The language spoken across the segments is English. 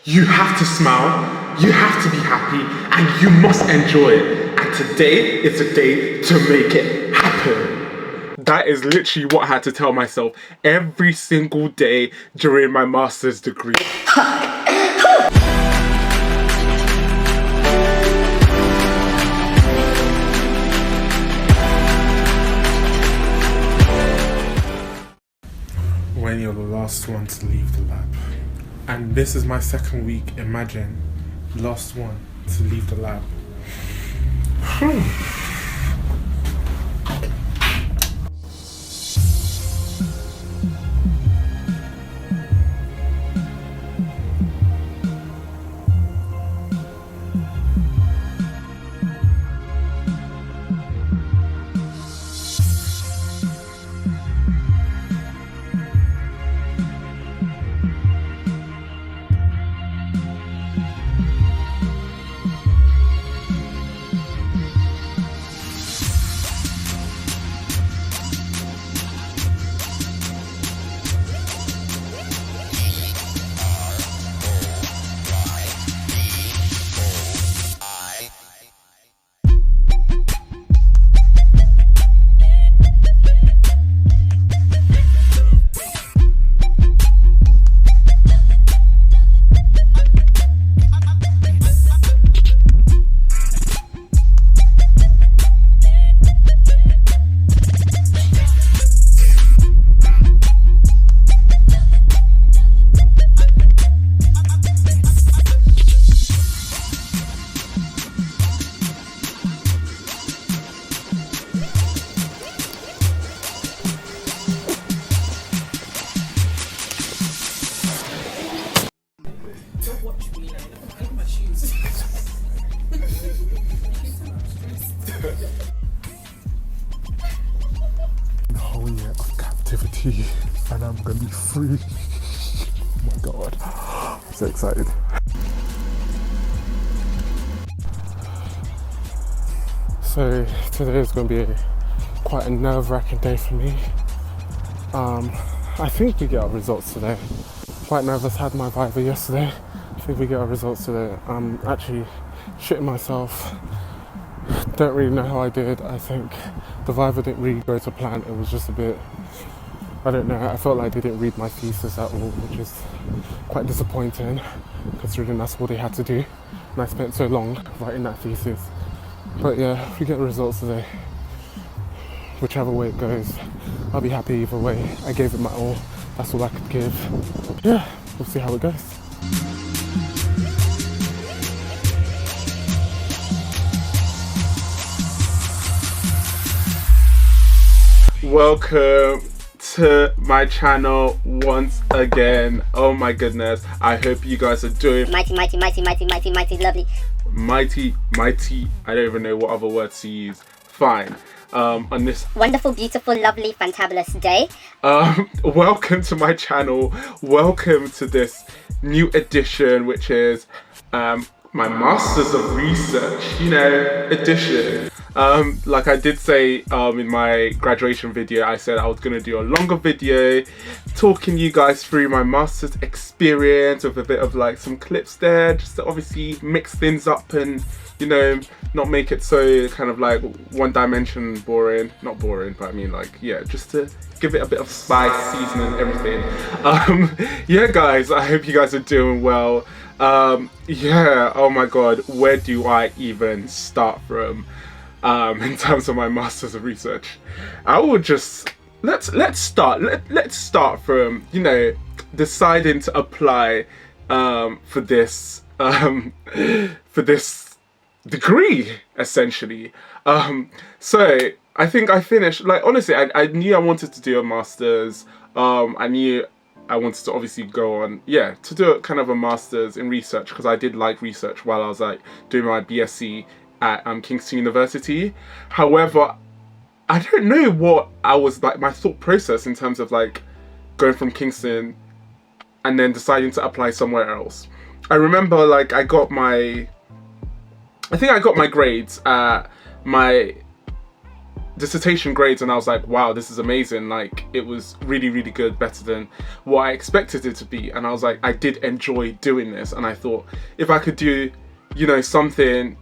You have to smile, you have to be happy, and you must enjoy it. And today is a day to make it happen. That is literally what I had to tell myself every single day during my master's degree. When you're the last one to leave the lab. And this is my second week, imagine, last one to leave the lab. The whole year of captivity, and I'm gonna be free. Oh my god, I'm so excited. So today is gonna be quite a nerve-wracking day for me. I think we get our results today. Quite nervous, had my Viva yesterday. I think we get our results today. I'm actually shitting myself. Don't really know how I did. I think the Viva didn't really go to plan. It was just a bit, I don't know, I felt like they didn't read my thesis at all, which is quite disappointing considering that's all they had to do. And I spent so long writing that thesis. But yeah, if we get the results today, whichever way it goes, I'll be happy either way. I gave it my all. That's all I could give. Yeah, we'll see how it goes. Welcome to my channel once again. Oh my goodness, I hope you guys are doing mighty lovely. Mighty, I don't even know what other words to use. Fine. On this wonderful, beautiful, lovely, fantabulous day. Welcome to my channel. Welcome to this new edition, which is my Masters of Research, edition. Like I did say in my graduation video, I said I was going to do a longer video talking you guys through my master's experience with a bit of like some clips there, just to obviously mix things up and not make it so kind of like one dimension boring. Not boring, but I mean like, yeah, just to give it a bit of spice, seasoning, everything. Yeah guys, I hope you guys are doing well. Yeah, oh my god, where do I even start from in terms of my Masters of Research? I will just let's start from deciding to apply for this degree essentially. So I think I finished, like, honestly I knew I wanted to do a master's. I knew I wanted to obviously go on, to do kind of a master's in research, because I did like research while I was like doing my BSc at Kingston University. However, I don't know what I was like, my thought process in terms of like going from Kingston and then deciding to apply somewhere else. I remember like I got my grades at my dissertation grades, and I was like, wow, this is amazing. Like, it was really, really good, better than what I expected it to be. And I was like, I did enjoy doing this, and I thought if I could do, you know, something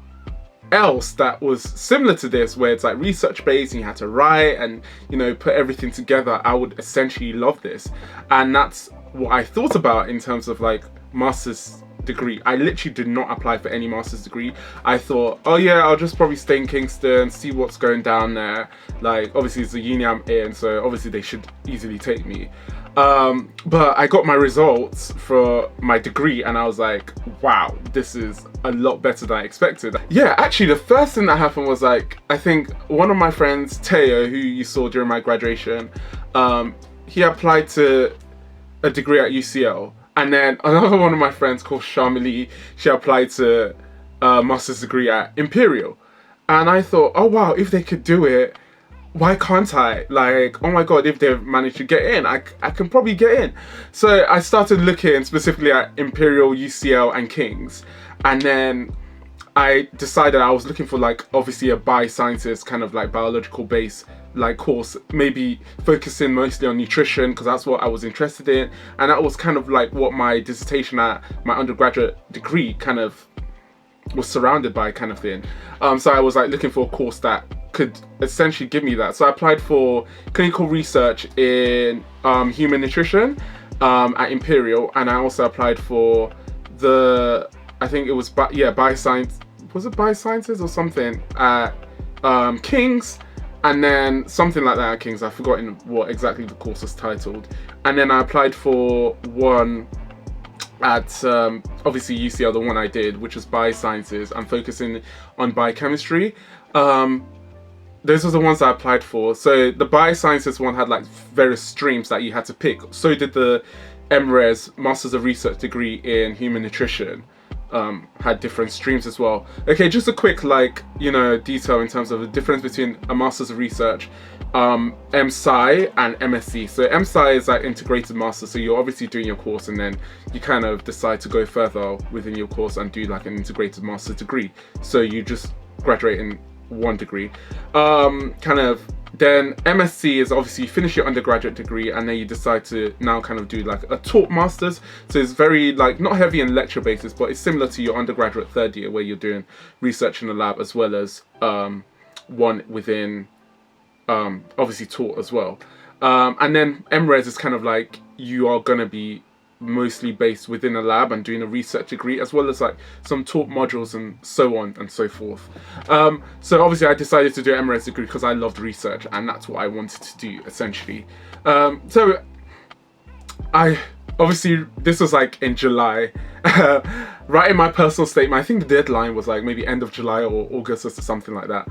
else that was similar to this, where it's like research based and you had to write and, you know, put everything together, I would essentially love this. And that's what I thought about in terms of like master's degree. I literally did not apply for any master's degree. I thought, oh yeah, I'll just probably stay in Kingston, see what's going down there. Like, obviously it's the uni I'm in, so obviously they should easily take me. But I got my results for my degree and I was like, wow, this is a lot better than I expected. Yeah, actually the first thing that happened was like, I think one of my friends, Teo, who you saw during my graduation, he applied to a degree at UCL. And then another one of my friends called Shamili, she applied to a master's degree at Imperial. And I thought, oh wow, if they could do it, why can't I? Like, oh my god, if they've managed to get in, I can probably get in. So I started looking specifically at Imperial, UCL and King's. And then I decided I was looking for like obviously a Biosciences kind of like biological base like course, maybe focusing mostly on nutrition because that's what I was interested in, and that was kind of like what my dissertation at my undergraduate degree kind of was surrounded by, kind of thing. So I was like looking for a course that could essentially give me that. So I applied for clinical research in human nutrition at Imperial, and I also applied for the, I think it was Bioscience, was it Biosciences or something at King's, and then something like that at King's. I've forgotten what exactly the course was titled. And then I applied for one at obviously UCL, the one I did, which was Biosciences. I'm focusing on biochemistry. Those are the ones I applied for. So the Biosciences one had like various streams that you had to pick. So did the MRes, Masters of Research degree in Human Nutrition. Had different streams as well. Okay, just a quick like, you know, detail in terms of the difference between a Masters of Research, MSci and MSc. So MSci is like integrated master, so you're obviously doing your course and then you kind of decide to go further within your course and do like an integrated master's degree. So you just graduate in one degree. Then MSc is obviously you finish your undergraduate degree and then you decide to now kind of do like a taught masters. So it's very like not heavy in lecture basis, but it's similar to your undergraduate third year where you're doing research in the lab as well as one within obviously taught as well. And then MRes is kind of like you are gonna be mostly based within a lab and doing a research degree as well as like some taught modules and so on and so forth. So obviously I decided to do an MRes degree because I loved research and that's what I wanted to do essentially. So I obviously, this was like in July, writing my personal statement. I think the deadline was like maybe end of July or August or something like that.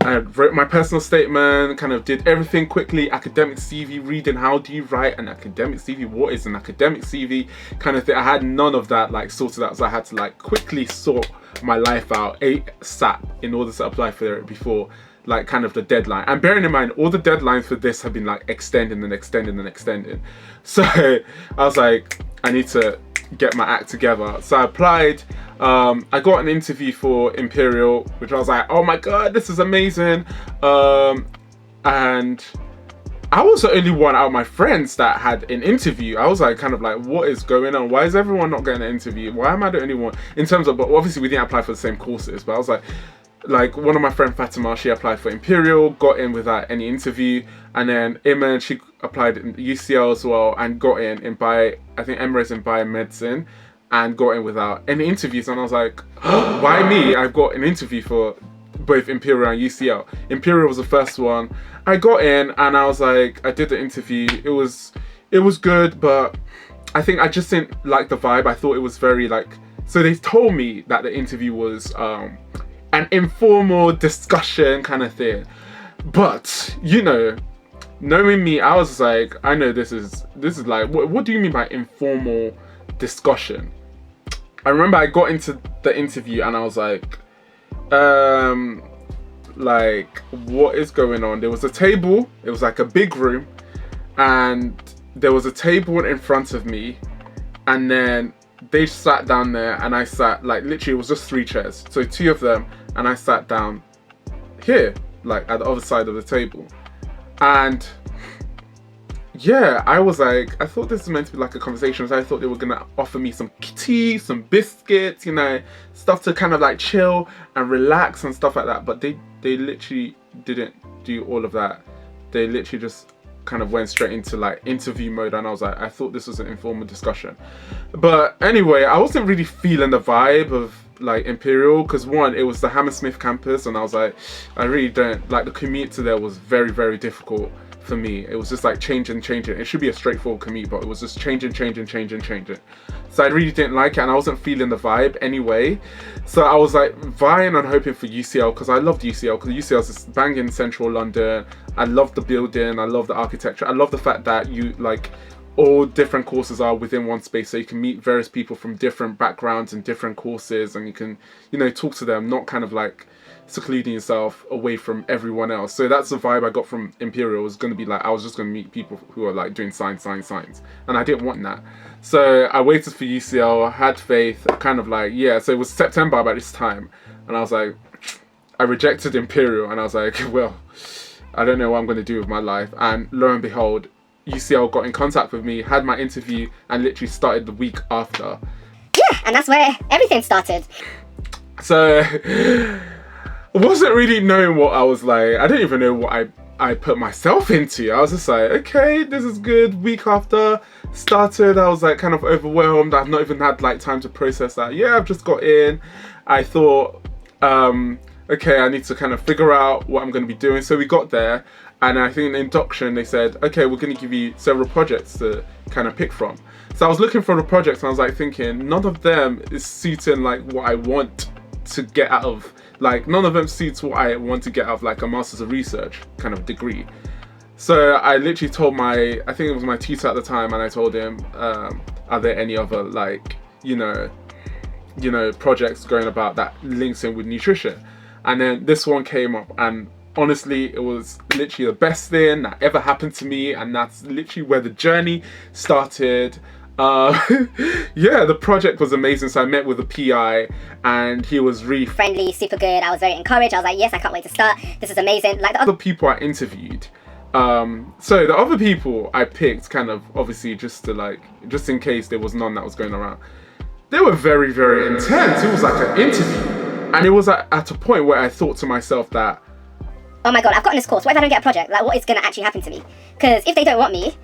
I wrote my personal statement, kind of did everything quickly, academic CV, reading how do you write an academic CV, what is an academic CV, kind of thing. I had none of that like sorted out, so I had to like quickly sort my life out ASAP in order to apply for it before like kind of the deadline. And bearing in mind, all the deadlines for this have been like extending and extending and extending. So I was like, I need to get my act together. So I applied. I got an interview for Imperial, which I was like, oh my god, this is amazing. And I was the only one out of my friends that had an interview. I was like, kind of like, what is going on? Why is everyone not getting an interview? Why am I the only one? In terms of, but obviously we didn't apply for the same courses, but I was like one of my friend Fatima, she applied for Imperial, got in without any interview, and then Iman, she applied in UCL as well and got in I think MRes in biomedicine, and got in without any interviews. And I was like, why me? I've got an interview for both Imperial and UCL. Imperial was the first one. I got in and I was like, I did the interview. It was good, but I think I just didn't like the vibe. I thought it was very like, so they told me that the interview was an informal discussion kind of thing. But, you know, knowing me, I was like, I know this is like, what do you mean by informal discussion? I remember I got into the interview and I was like, what is going on? There was a table, it was like a big room, and there was a table in front of me, and then they sat down there and I sat, like literally it was just 3 chairs, so 2 of them, and I sat down here like at the other side of the table. And yeah, I was like, I thought this was meant to be like a conversation. So I thought they were gonna offer me some tea, some biscuits, you know, stuff to kind of like chill and relax and stuff like that. But they literally didn't do all of that. They literally just kind of went straight into like interview mode, and I was like, I thought this was an informal discussion. But anyway, I wasn't really feeling the vibe of like Imperial, because one, it was the Hammersmith campus, and I was like, I really don't like the commute to there. Was very, very difficult for me. It was just like changing. It should be a straightforward commute, but it was just changing. So I really didn't like it, and I wasn't feeling the vibe anyway. So I was like vying and hoping for UCL, because I loved UCL, because UCL is just bang in central London. I love the building, I love the architecture, I love the fact that you like all different courses are within one space, so you can meet various people from different backgrounds and different courses, and you can, you know, talk to them, not kind of like secluding yourself away from everyone else. So that's the vibe I got from Imperial. It was going to be like, I was just going to meet people who are like doing science, and I didn't want that. So I waited for UCL, had faith, kind of like, yeah. So it was September by this time, and I was like, I rejected Imperial, and I was like, well, I don't know what I'm going to do with my life. And lo and behold, UCL got in contact with me, had my interview, and literally started the week after. Yeah, and that's where everything started. So I wasn't really knowing what I was like. I didn't even know what I put myself into. I was just like, okay, this is good. Week after started, I was like kind of overwhelmed. I've not even had like time to process that. Yeah, I've just got in. I thought, okay, I need to kind of figure out what I'm going to be doing. So we got there, and I think in the induction they said, okay, we're going to give you several projects to kind of pick from. So I was looking for the projects, and I was like thinking, none of them is suiting like what I want to get out of, like none of them suits what I want to get out of like a Masters of Research kind of degree. So I literally told I think it was my tutor at the time, and I told him, are there any other like, you know, projects going about that links in with nutrition? And then this one came up, and honestly, it was literally the best thing that ever happened to me, and that's literally where the journey started. Yeah, the project was amazing. So I met with a PI, and he was really Friendly, super good. I was very encouraged. I was like, yes, I can't wait to start. This is amazing. Like the other people I interviewed. So the other people I picked, kind of obviously just in case there was none that was going around. They were very, very intense. It was like an interview. And it was at a point where I thought to myself that, oh my god, I've gotten this course. What if I don't get a project? Like, what is going to actually happen to me? Because if they don't want me,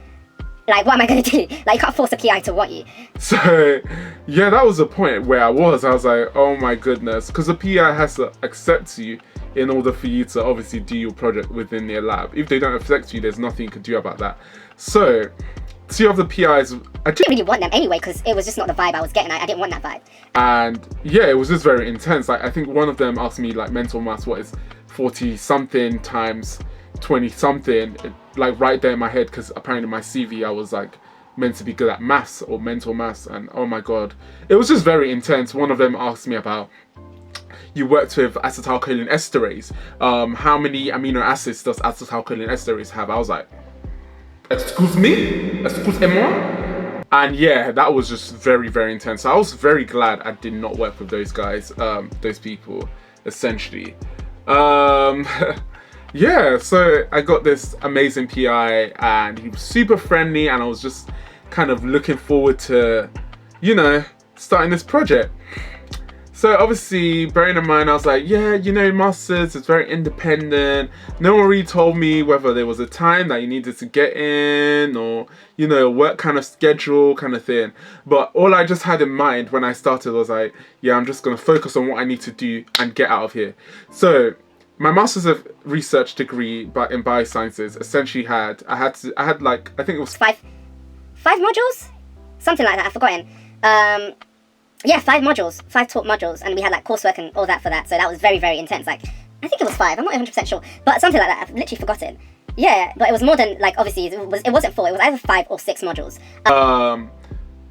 like, what am I going to do? Like, you can't force a PI to want you. So, yeah, that was the point where I was like, oh my goodness. Because the PI has to accept you in order for you to obviously do your project within their lab. If they don't accept you, there's nothing you can do about that. So, two of the PIs, I didn't really want them anyway, because it was just not the vibe I was getting. I didn't want that vibe. And yeah, it was just very intense. Like, I think one of them asked me like mental maths, what is 40 something times 20 something, like right there in my head, because apparently in my CV I was like meant to be good at maths or mental maths, and oh my god, it was just very intense. One of them asked me about, you worked with acetylcholine esterase, how many amino acids does acetylcholine esterase have? I was like, excuse me? Excuse-moi? And yeah, that was just very, very intense. So I was very glad I did not work with those guys, those people, essentially. Yeah, so I got this amazing PI, and he was super friendly, and I was just kind of looking forward to, you know, starting this project. So obviously, bearing in mind, I was like, yeah, you know, Masters is very independent. No one really told me whether there was a time that you needed to get in, or, you know, work kind of schedule kind of thing. But all I just had in mind when I started was like, yeah, I'm just going to focus on what I need to do and get out of here. So my Masters of Research degree, but in Biosciences, essentially I had like, I think it was five modules? Something like that, I've forgotten. Yeah, 5 modules, 5 taught modules, and we had like coursework and all that for that, so that was very, very intense. Like, I think it was 5, I'm not 100% sure, but something like that, I've literally forgotten. Yeah, but it was more than, like, obviously, it wasn't 4, it was either 5 or 6 modules.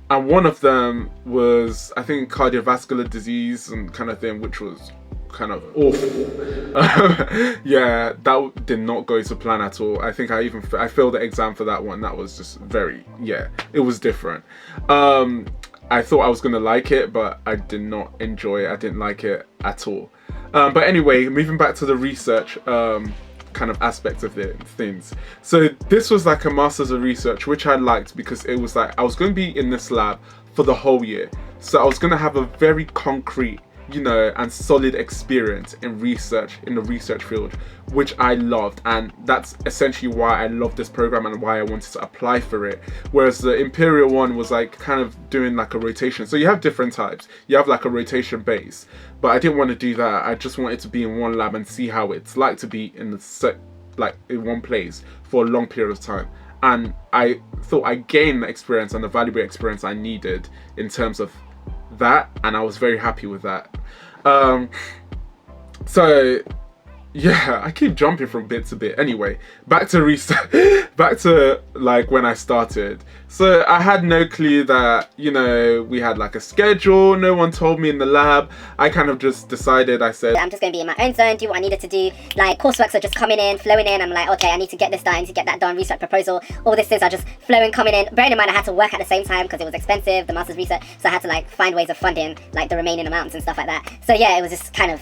And one of them was, I think, cardiovascular disease and kind of thing, which was kind of awful. Yeah, that did not go to plan at all. I think I failed the exam for that one. That was just very, yeah, it was different. I thought I was gonna like it, but I did not enjoy it. I didn't like it at all. But anyway, moving back to the research kind of aspects of things. So this was like a master's of research, which I liked because it was like I was going to be in this lab for the whole year. So I was going to have a very concrete, and solid experience in research, in the research field, which I loved. And that's essentially why I loved this program and why I wanted to apply for it. Whereas the Imperial one was like kind of doing like a rotation. So you have different types. You have like a rotation base, but I didn't want to do that. I just wanted to be in one lab and see how it's like to be in in one place for a long period of time. And I thought I gained the experience and the valuable experience I needed in terms of that, and I was very happy with that. So yeah, I keep jumping from bit to bit. Anyway, back to back to like when I started. So I had no clue that, we had like a schedule. No one told me in the lab. I kind of just decided, I said, I'm just going to be in my own zone, do what I needed to do. Like courseworks are just coming in, flowing in. I'm like, okay, I need to get this done, I need to get that done, research proposal. All these things are just flowing, coming in. Bearing in mind I had to work at the same time because it was expensive, the master's research. So I had to like find ways of funding like the remaining amounts and stuff like that. So yeah, it was just kind of,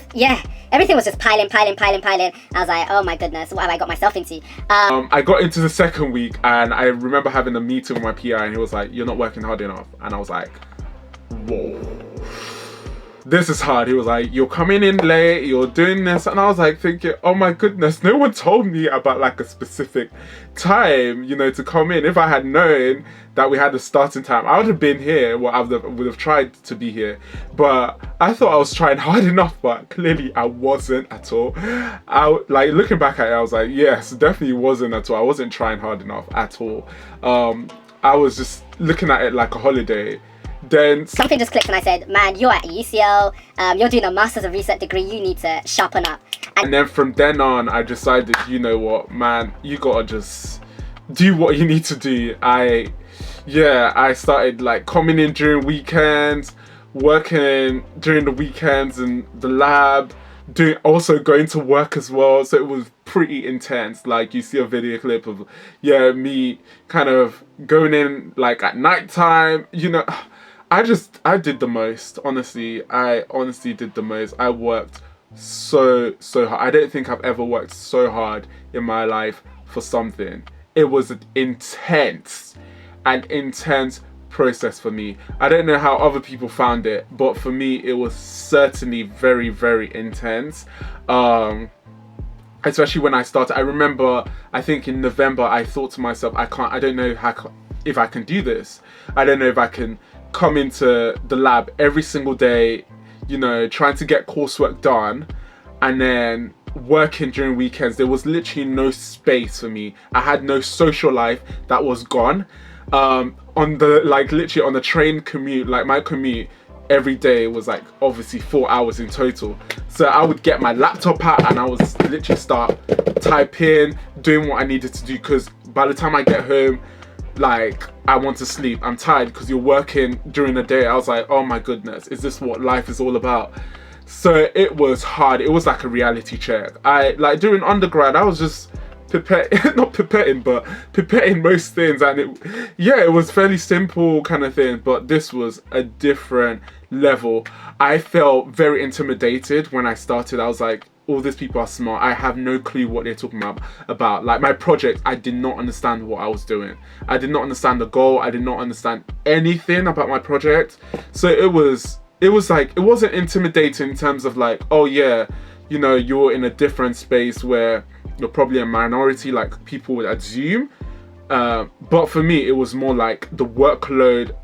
everything was just piling. I was like, oh my goodness, what have I got myself into? I got into the second week and I remember having a meeting with my PI and he was like, you're not working hard enough. And I was like, whoa, this is hard. He was like, you're coming in late, you're doing this. And I was like thinking, oh my goodness, no one told me about like a specific time, to come in. If I had known that we had a starting time, I would have been here. Well, I would have tried to be here. But I thought I was trying hard enough, but clearly I wasn't at all. Looking back at it, I was like, yes, definitely wasn't at all. I wasn't trying hard enough at all. I was just looking at it like a holiday. Then something just clicked and I said, man, you're at UCL, you're doing a master's of research degree, you need to sharpen up. And then from then on, I decided, you know what, man, you gotta just do what you need to do. I started like coming in during weekends, working during the weekends in the lab, also going to work as well. So it was pretty intense. Like you see a video clip of me kind of going in like at nighttime, I did the most. Honestly, I honestly did the most. I worked so hard. I don't think I've ever worked so hard in my life for something. It was an intense process for me. I don't know how other people found it, but for me it was certainly very, very intense. Especially when I started. I remember, I think in November, I thought to myself, I don't know if I can do this. I don't know if I can come into the lab every single day, trying to get coursework done and then working during weekends. There was literally no space for me. I had no social life. That was gone. Literally on the train commute, like my commute every day was like obviously 4 hours in total. So I would get my laptop out and I would literally start typing, doing what I needed to do, because by the time I get home, like I want to sleep. I'm tired because you're working during the day. I was like, oh my goodness, is this what life is all about? So it was hard. It was like a reality check. During undergrad, I was just pipetting most things, and it was fairly simple kind of thing, but this was a different level. I felt very intimidated when I started. I was like, all these people are smart. I have no clue what they're talking about. Like my project, I did not understand what I was doing. I did not understand the goal. I did not understand anything about my project. So it wasn't intimidating in terms of like, oh yeah, you're in a different space where you're probably a minority, like people would assume. But for me, it was more like the workload,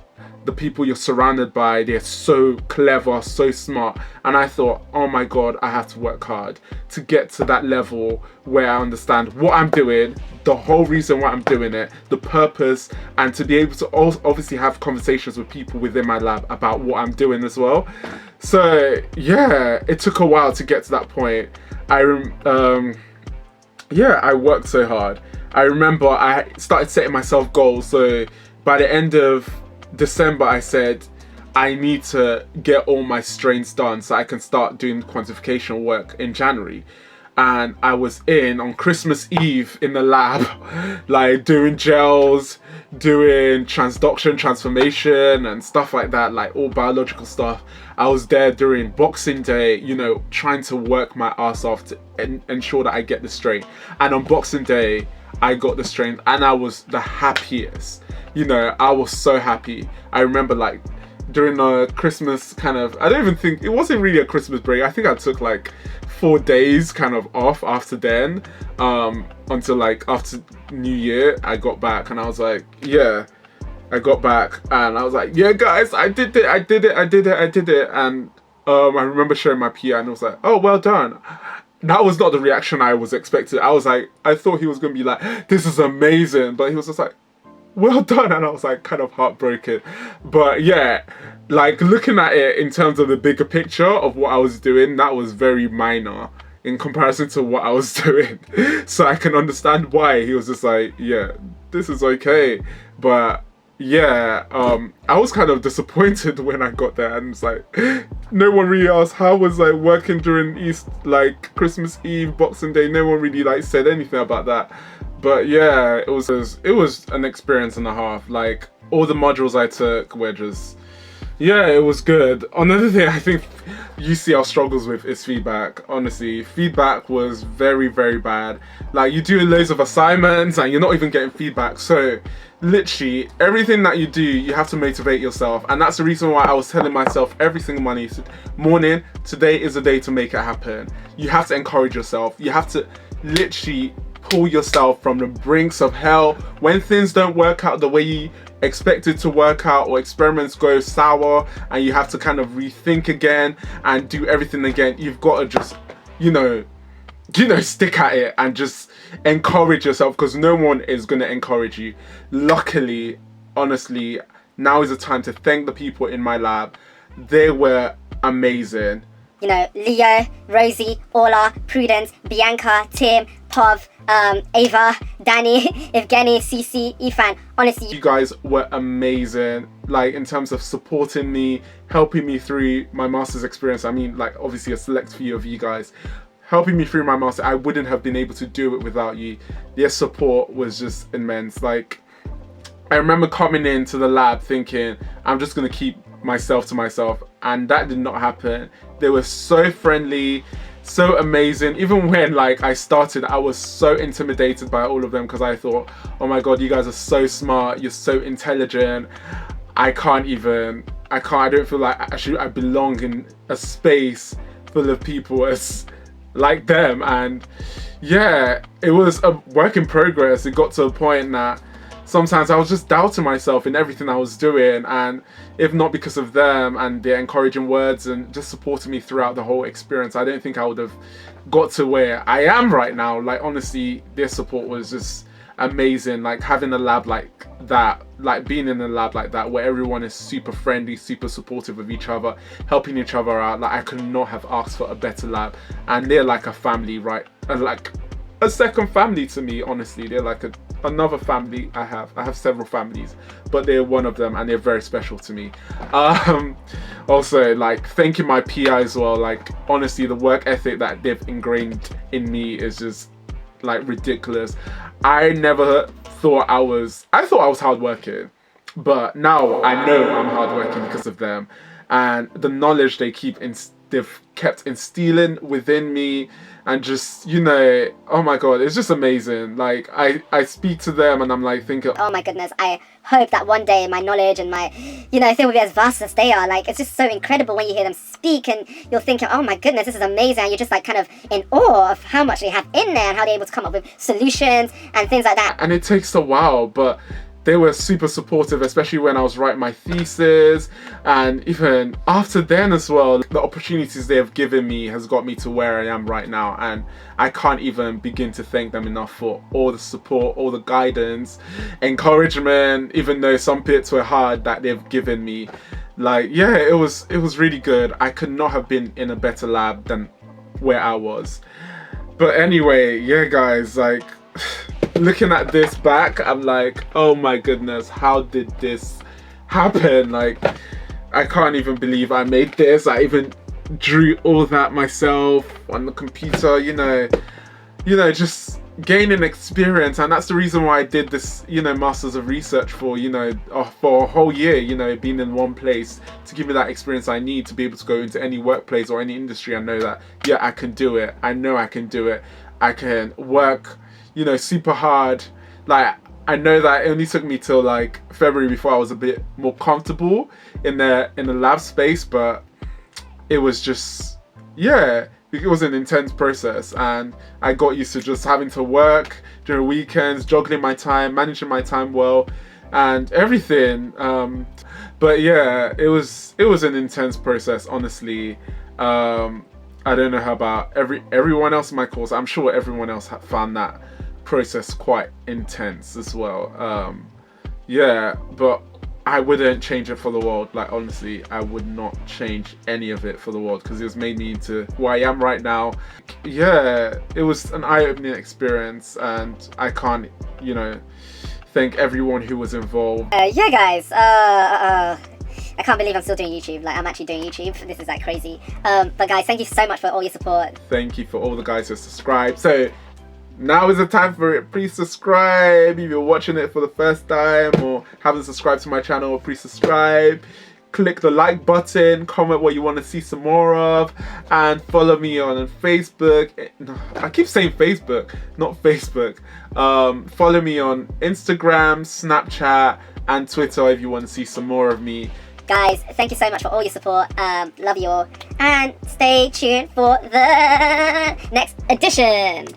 the people you're surrounded by, they're so clever, so smart. And I thought, oh my God, I have to work hard to get to that level where I understand what I'm doing, the whole reason why I'm doing it, the purpose, and to be able to also obviously have conversations with people within my lab about what I'm doing as well. So yeah, it took a while to get to that point. I worked so hard. I remember I started setting myself goals. So by the end of December, I said, I need to get all my strains done so I can start doing quantification work in January. and I was in on Christmas Eve in the lab, like doing gels, doing transduction, transformation and stuff like that, like all biological stuff. I was there during Boxing Day, you know, trying to work my ass off to ensure that I get the straight. And on Boxing Day, I got the strength and I was the happiest. You know, I was so happy. I remember like during a Christmas kind of, I don't even think, it wasn't really a Christmas break. I think I took like 4 days kind of off after then, until like after New Year, I got back and I was like, yeah, I got back and I was like, yeah guys, I did it. And I remember showing my PI and I was like, oh, well done. That was not the reaction I was expecting. I was like, I thought he was going to be like, this is amazing. But he was just like, well done. And I was like kind of heartbroken. But yeah, like looking at it in terms of the bigger picture of what I was doing, that was very minor in comparison to what I was doing. So I can understand why he was just like, yeah, this is okay. But yeah, I was kind of disappointed when I got there, and it's like no one really asked how was like working during like Christmas Eve, Boxing Day. No one really like said anything about that. But yeah, it was an experience and a half. Like all the modules I took were just, yeah, it was good. Another thing I think UCL struggles with is feedback. Honestly, feedback was very, very bad. Like you do loads of assignments and you're not even getting feedback. So literally everything that you do, you have to motivate yourself. And that's the reason why I was telling myself every single morning, today is the day to make it happen. You have to encourage yourself. You have to literally pull yourself from the brinks of hell. When things don't work out the way you expected to work out, or experiments go sour and you have to kind of rethink again and do everything again, you've got to just, you know, stick at it and just encourage yourself, because no one is going to encourage you. Luckily, honestly, now is the time to thank the people in my lab. They were amazing. You know, Leo, Rosie, Ola, Prudence, Bianca, Tim, Pov, Ava, Danny, Evgeny, Cici, Ifan. Honestly, you guys were amazing. Like in terms of supporting me, helping me through my master's experience. I mean, like obviously a select few of you guys helping me through my master. I wouldn't have been able to do it without you. Their support was just immense. Like I remember coming into the lab thinking I'm just gonna keep myself to myself, and that did not happen. They were so friendly, so amazing. Even when like I started, I was so intimidated by all of them, because I thought, oh my god, you guys are so smart, you're so intelligent. I don't feel like I belong in a space full of people as like them. And yeah, it was a work in progress. It got to a point that sometimes I was just doubting myself in everything I was doing, and if not because of them and their encouraging words and just supporting me throughout the whole experience, I don't think I would have got to where I am right now. Like honestly, their support was just amazing. Like having a lab like that, like being in a lab like that where everyone is super friendly, super supportive of each other, helping each other out. Like I could not have asked for a better lab, and they're like a family, right? Like a second family to me, honestly. They're like another family I have several families, but they're one of them and they're very special to me. Also, like thanking my PI as well. Like honestly, the work ethic that they've ingrained in me is just like ridiculous. I thought I was hardworking, but now I know I'm hardworking because of them, and the knowledge they've kept instilling within me. And just, you know, oh my god, it's just amazing. Like I speak to them and I'm like thinking, oh my goodness, I hope that one day my knowledge and my, you know, thing will be as vast as they are. Like it's just so incredible when you hear them speak and you're thinking, oh my goodness, this is amazing. And you're just like kind of in awe of how much they have in there and how they're able to come up with solutions and things like that. And it takes a while, but they were super supportive, especially when I was writing my thesis, and even after then as well. The opportunities they have given me has got me to where I am right now, and I can't even begin to thank them enough for all the support, all the guidance, encouragement, even though some bits were hard, that they've given me. Like yeah, it was really good. I could not have been in a better lab than where I was. But anyway, yeah guys, like looking at this back, I'm like, oh my goodness, how did this happen? Like I can't even believe I made this. I even drew all that myself on the computer, just gaining experience. And that's the reason why I did this, Masters of Research for a whole year, being in one place, to give me that experience I need to be able to go into any workplace or any industry. I know that, I can do it. I know I can do it. I can work, super hard. Like, I know that it only took me till like February before I was a bit more comfortable in the lab space, but it was just, it was an intense process, and I got used to just having to work during weekends, juggling my time, managing my time well, and everything. But yeah, it was an intense process, honestly. I don't know how about everyone else in my course. I'm sure everyone else found that process quite intense as well. But I wouldn't change it for the world. Like, honestly, I would not change any of it for the world, because it's made me into who I am right now. It was an eye-opening experience, and I can't, thank everyone who was involved. Yeah, guys. I can't believe I'm still doing YouTube. Like, I'm actually doing YouTube. This is like crazy. But guys, thank you so much for all your support. Thank you for all the guys who subscribed. So now is the time for it. Please subscribe if you're watching it for the first time or haven't subscribed to my channel. Please subscribe, click the like button, comment what you want to see some more of, and follow me on Facebook. I keep saying Facebook, not Facebook. Follow me on Instagram, Snapchat, and Twitter if you want to see some more of me. Guys, thank you so much for all your support. Love you all, and stay tuned for the next edition.